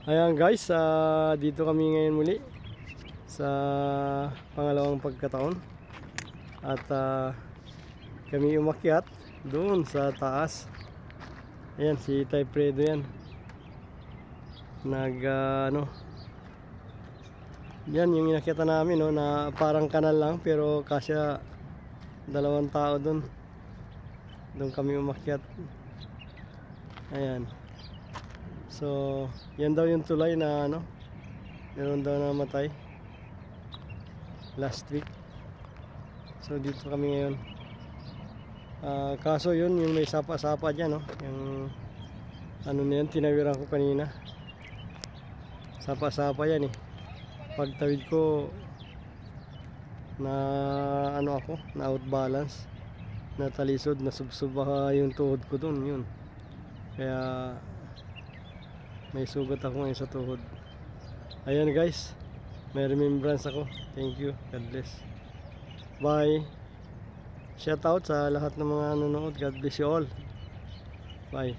Ayan guys, dito kami ngayon muli sa pangalawang pagkataon. At kami umakyat doon sa taas. Ayan, si Tay Fredo yan. Yan yung inakyatan namin, no, na parang kanal lang pero kasya dalawang tao doon. Doon kami umakyat. Ayan. So, yan daw yung tulay na meron daw namatay last week. So, dito kami ngayon. Kaso yun, yung may sapa-sapa dyan, no? Yung na yan, tinawiran ko kanina. Sapa-sapa yan eh. Pagtawid ko, na outbalance, natalisod, nasubsuba yung tuhod ko dun, yun. Kaya may sugat ako ngayon sa tuhod. Ayan guys, may remembrance ako. Thank you, God bless. Bye. Shout out sa lahat ng mga nanonood. God bless you all. Bye.